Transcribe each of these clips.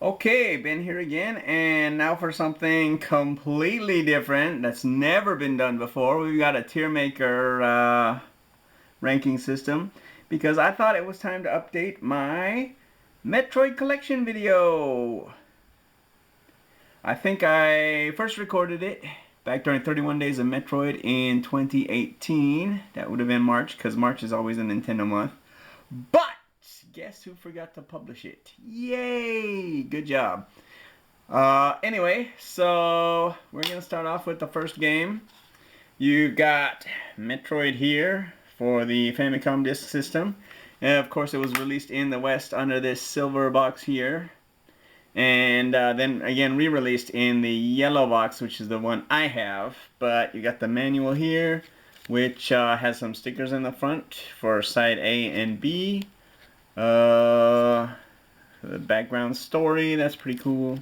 Okay, Ben here again, and now for something completely different that's never been done before. We've got a tier maker ranking system because I thought it was time to update my Metroid collection video. I think I first recorded it back during 31 Days of Metroid in 2018. That would have been March, because March is always a Nintendo month. But guess who forgot to publish it? Yay! Good job. Anyway, so we're going to start off with the first game. You got Metroid here for the Famicom Disk System. And of course, it was released in the West under this silver box here. And then again re-released in the yellow box, which is the one I have. But you got the manual here, which has some stickers in the front for side A and B. The background story, that's pretty cool.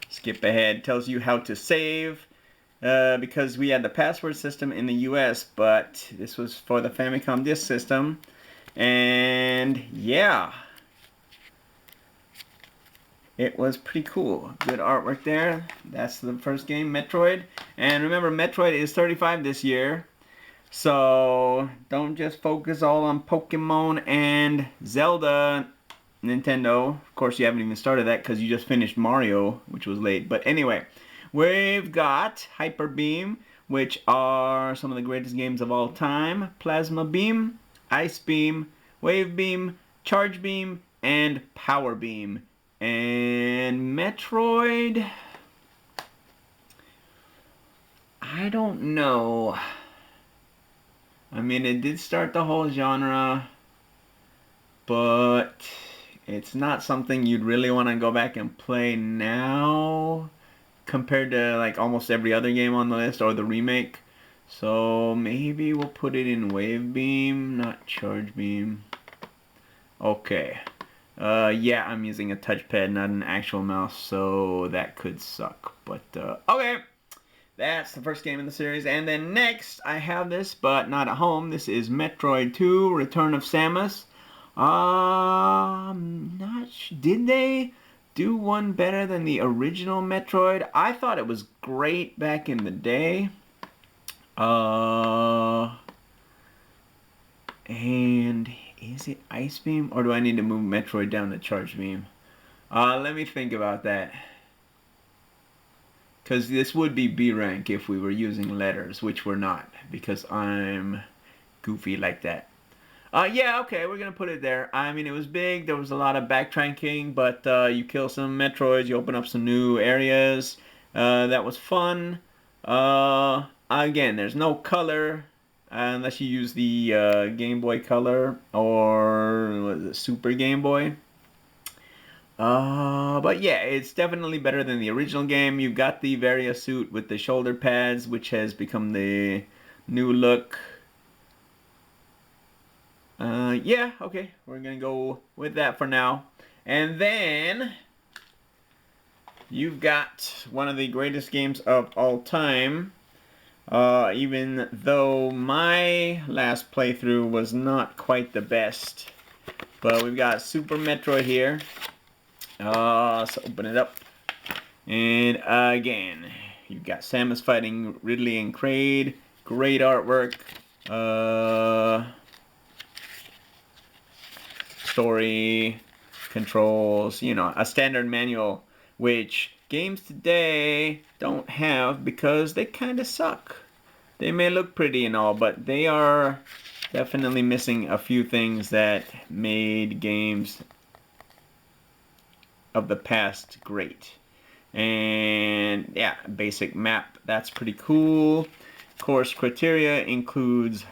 Skip ahead, tells you how to save. Because we had the password system in the US, but this was for the Famicom Disk System. And yeah, it was pretty cool. Good artwork there. That's the first game, Metroid. And remember, Metroid is 35 this year. So don't just focus all on Pokemon and Zelda, Nintendo. Of course, you haven't even started that because you just finished Mario, which was late. But anyway, we've got Hyper Beam, which are some of the greatest games of all time. Plasma Beam, Ice Beam, Wave Beam, Charge Beam, and Power Beam. And Metroid, I don't know. I mean, it did start the whole genre, but it's not something you'd really want to go back and play now compared to like almost every other game on the list or the remake. So maybe we'll put it in Wave Beam, not Charge Beam. Okay. Yeah, I'm using a touchpad, not an actual mouse, so that could suck. But, okay. That's the first game in the series. And then next, I have this, but not at home. This is Metroid 2, Return of Samus. Did they do one better than the original Metroid? I thought it was great back in the day. And is it Ice Beam? Or do I need to move Metroid down to Charge Beam? Let me think about that. Because this would be B rank if we were using letters, which we're not, because I'm goofy like that. Yeah, okay, we're going to put it there. I mean, it was big. There was a lot of backtracking, but you kill some Metroids. You open up some new areas. That was fun. Again, there's no color unless you use the Game Boy Color or the Super Game Boy. But yeah, it's definitely better than the original game. You've got the Varia suit with the shoulder pads, which has become the new look. Yeah, okay, we're gonna go with that for now. And then you've got one of the greatest games of all time. Even though my last playthrough was not quite the best. But we've got Super Metroid here. So open it up. And again, you've got Samus fighting Ridley and Kraid. Great artwork. Story, controls, you know, a standard manual, which games today don't have because they kind of suck. They may look pretty and all, but they are definitely missing a few things that made games of the past great. And yeah, basic map, that's pretty cool. Of course, criteria includes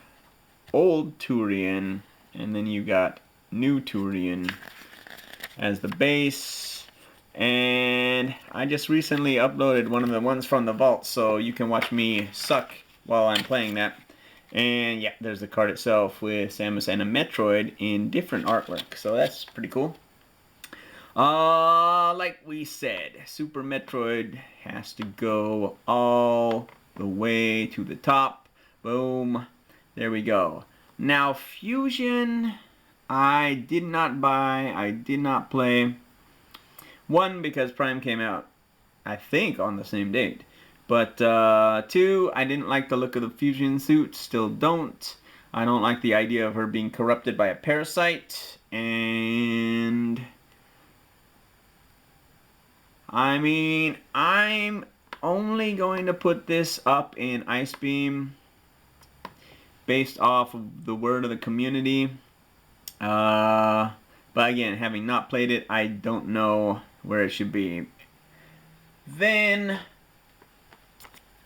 old Turian, and then you got new Turian as the base. And I just recently uploaded one of the ones from the vault, so you can watch me suck while I'm playing that. And yeah, there's the card itself with Samus and a Metroid in different artwork, so that's pretty cool. Like we said, Super Metroid has to go all the way to the top. Boom. There we go. Now, Fusion, I did not buy, I did not play. 1, because Prime came out, I think, on the same date. But 2, I didn't like the look of the fusion suit. Still don't. I don't like the idea of her being corrupted by a parasite. And I mean, I'm only going to put this up in Ice Beam based off of the word of the community. But again, having not played it, I don't know where it should be. Then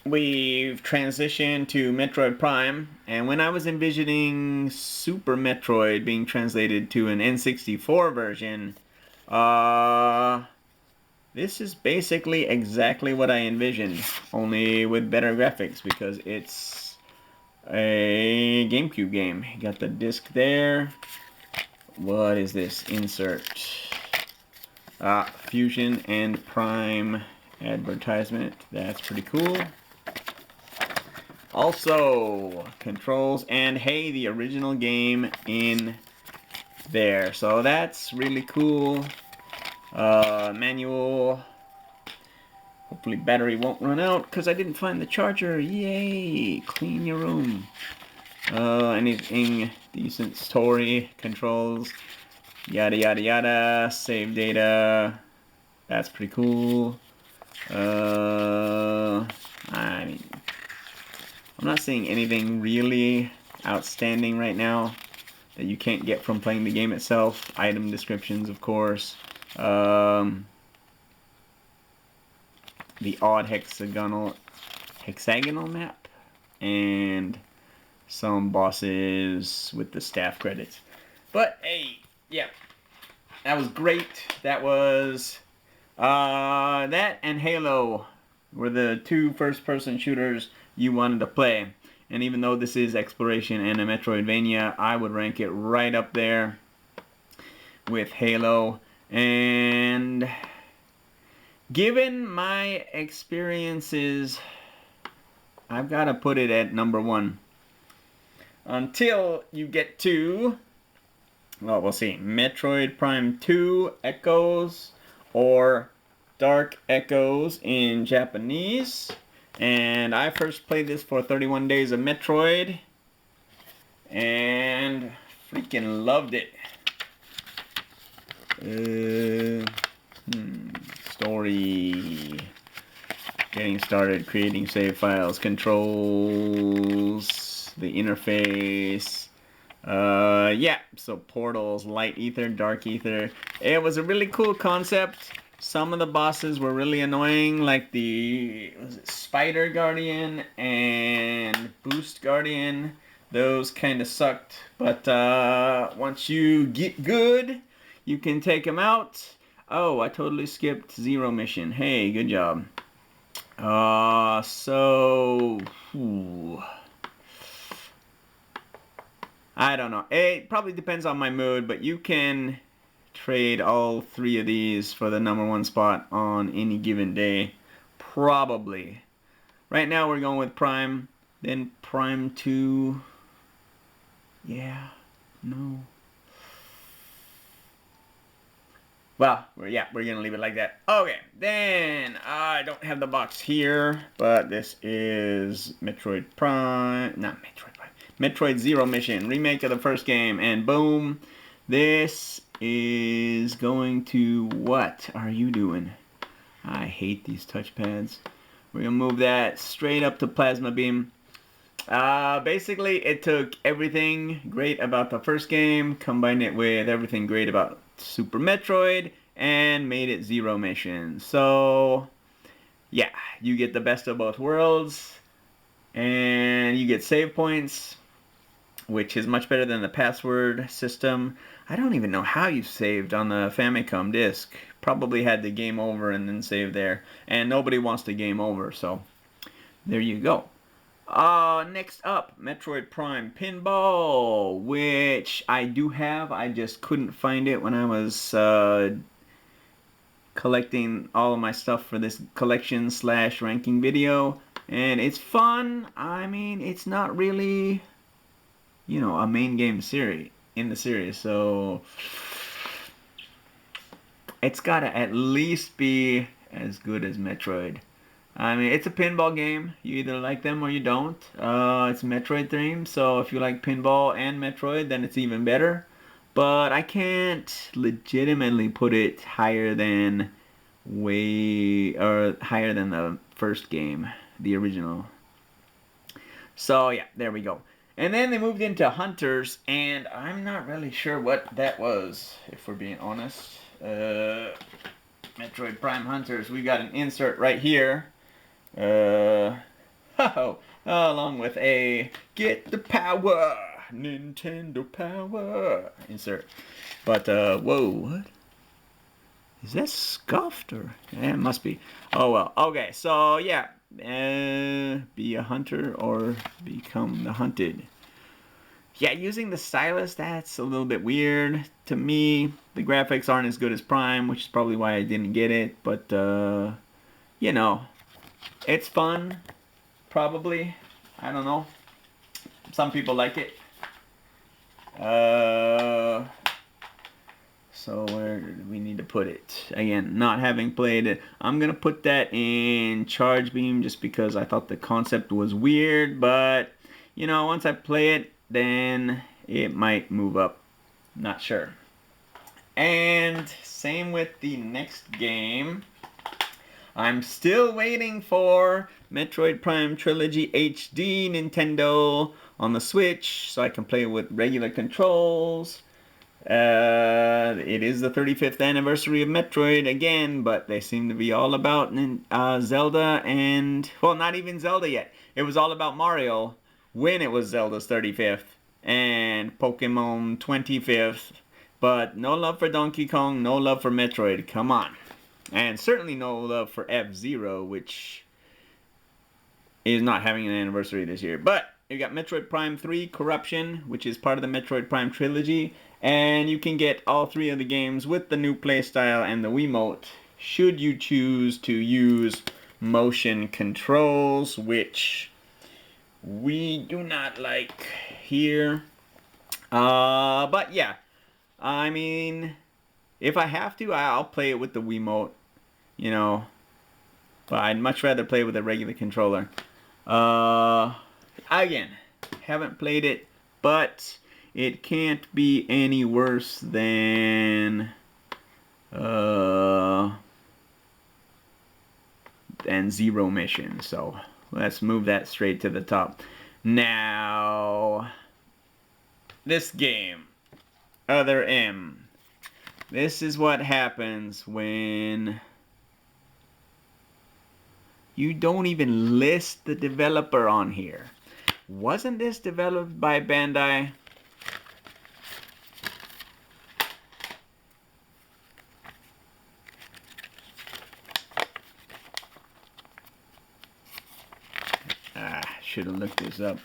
we've transitioned to Metroid Prime, and when I was envisioning Super Metroid being translated to an N64 version, this is basically exactly what I envisioned, only with better graphics, because it's a GameCube game. You got the disc there. What is this? Insert. Fusion and Prime advertisement. That's pretty cool. Also, controls and hey, the original game in there. So that's really cool. Manual. Hopefully battery won't run out because I didn't find the charger. Yay! Clean your room. Anything decent? Story, controls, yada yada yada. Save data. That's pretty cool. I mean, I'm not seeing anything really outstanding right now that you can't get from playing the game itself. Item descriptions, of course. The odd hexagonal map, and some bosses with the staff credits. But hey, yeah, that was great. That was that and Halo were the 2 first-person shooters you wanted to play. And even though this is exploration and a Metroidvania, I would rank it right up there with Halo. And given my experiences, I've got to put it at number 1. Until you get to, well, we'll see, Metroid Prime 2 Echoes, or Dark Echoes in Japanese. And I first played this for 31 Days of Metroid, and freaking loved it. Story. Getting started, creating save files, controls, the interface. Yeah, so portals, light ether, dark ether. It was a really cool concept. Some of the bosses were really annoying, like the Spider Guardian and Boost Guardian. Those kind of sucked, but once you get good, you can take them out. Oh, I totally skipped Zero Mission. Hey, good job. I don't know. It probably depends on my mood, but you can trade all 3 of these for the number 1 spot on any given day. Probably. Right now we're going with Prime, then Prime 2. Yeah. No. Well, we're going to leave it like that. Okay, then I don't have the box here, but this is Metroid Prime, not Metroid Prime, Metroid Zero Mission, remake of the first game, and boom, this is going to, what are you doing? I hate these touchpads. We're going to move that straight up to Plasma Beam. Basically, it took everything great about the first game, combined it with everything great about Super Metroid, and made it Zero Mission. So, yeah, you get the best of both worlds, and you get save points, which is much better than the password system. I don't even know how you saved on the Famicom disc. Probably had to game over and then save there. And nobody wants to game over, so there you go. Next up, Metroid Prime Pinball, which I do have. I just couldn't find it when I was collecting all of my stuff for this collection / ranking video. And it's fun. I mean, it's not really, you know, a main game series in the series, so it's gotta at least be as good as Metroid. I mean, it's a pinball game. You either like them or you don't. It's Metroid themed, so if you like pinball and Metroid, then it's even better. But I can't legitimately put it higher than higher than the first game, the original. So yeah, there we go. And then they moved into Hunters, and I'm not really sure what that was, if we're being honest. Metroid Prime Hunters. We got an insert right here. Along with a Get the Power, Nintendo Power insert. But, whoa, what? Is that scuffed or? Yeah, it must be. Oh well. Okay, so yeah. Be a hunter or become the hunted. Yeah, using the stylus, that's a little bit weird to me. The graphics aren't as good as Prime, which is probably why I didn't get it. But, you know, it's fun. Probably. I don't know. Some people like it. So where do we need to put it? Again, not having played it. I'm going to put that in Charge Beam just because I thought the concept was weird. But, you know, once I play it, then it might move up. Not sure. And same with the next game. I'm still waiting for Metroid Prime Trilogy HD Nintendo on the Switch so I can play with regular controls. It is the 35th anniversary of Metroid again, but they seem to be all about Zelda and, well, not even Zelda yet. It was all about Mario when it was Zelda's 35th and Pokemon 25th, but no love for Donkey Kong, no love for Metroid. Come on. And certainly no love for F-Zero, which is not having an anniversary this year. But you got Metroid Prime 3 Corruption, which is part of the Metroid Prime trilogy. And you can get all three of the games with the new playstyle and the Wiimote, should you choose to use motion controls, which we do not like here. But yeah, I mean, if I have to, I'll play it with the Wiimote, you know. But I'd much rather play with a regular controller. Again, haven't played it, but it can't be any worse than Zero Mission. So let's move that straight to the top. Now, this game, Other M. This is what happens when you don't even list the developer on here. Wasn't this developed by Bandai? Should have looked this up.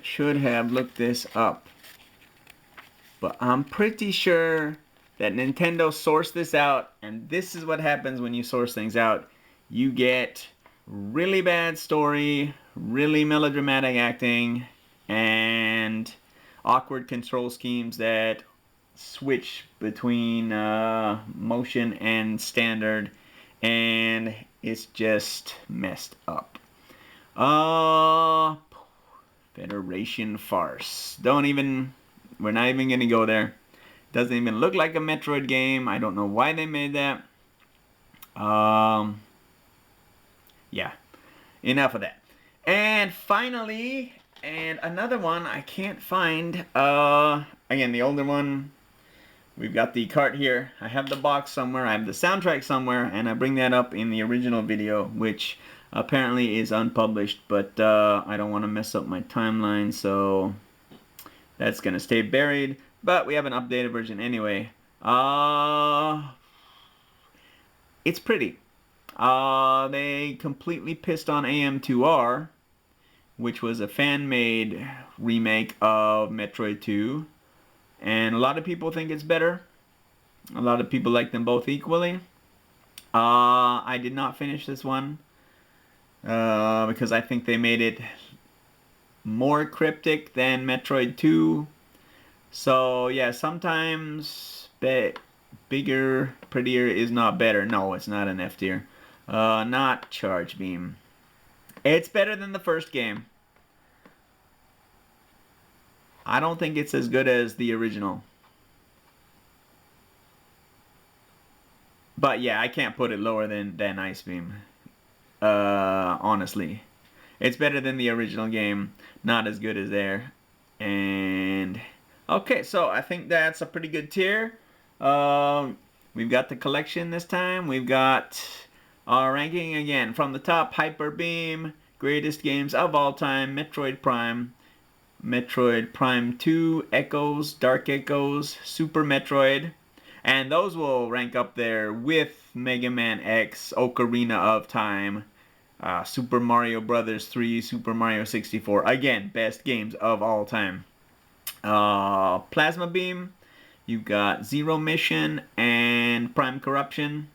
Should have looked this up. But I'm pretty sure that Nintendo sourced this out, and this is what happens when you source things out. You get really bad story, really melodramatic acting, and awkward control schemes that switch between motion and standard, and it's just messed up. Federation Farce. We're not even gonna go there. Doesn't even look like a Metroid game. I don't know why they made that. Yeah, enough of that. And finally, and another one I can't find. Again, the older one. We've got the cart here. I have the box somewhere. I have the soundtrack somewhere, and I bring that up in the original video, which apparently is unpublished. But I don't want to mess up my timeline, so that's gonna stay buried. But we have an updated version anyway. It's pretty. They completely pissed on AM2R, which was a fan-made remake of Metroid 2. And a lot of people think it's better. A lot of people like them both equally. I did not finish this one because I think they made it more cryptic than Metroid 2. So yeah, sometimes bigger, prettier is not better. No, it's not an F tier. Not Charge Beam. It's better than the first game. I don't think it's as good as the original. But yeah, I can't put it lower than Ice Beam. Honestly. It's better than the original game. Not as good as there. And okay, so I think that's a pretty good tier. We've got the collection this time. We've got our ranking again from the top: Hyper Beam, greatest games of all time, Metroid Prime, Metroid Prime 2, Echoes, Dark Echoes, Super Metroid, and those will rank up there with Mega Man X, Ocarina of Time, Super Mario Brothers 3, Super Mario 64. Again, best games of all time. Plasma Beam, you've got Zero Mission and Prime Corruption.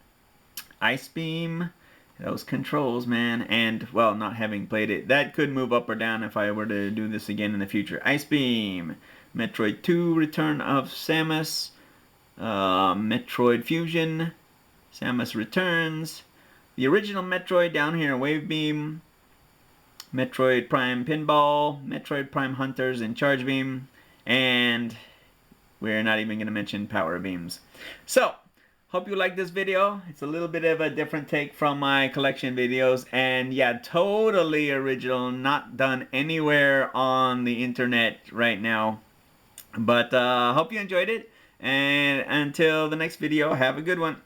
Ice Beam, those controls, man. And, well, not having played it, that could move up or down if I were to do this again in the future. Ice Beam, Metroid 2, Return of Samus, Metroid Fusion, Samus Returns, the original Metroid down here, Wave Beam, Metroid Prime Pinball, Metroid Prime Hunters, and Charge Beam, and we're not even going to mention Power Beams. So, hope you like this video. It's a little bit of a different take from my collection videos, and yeah, totally original, not done anywhere on the internet right now. But hope you enjoyed it, and until the next video, have a good one.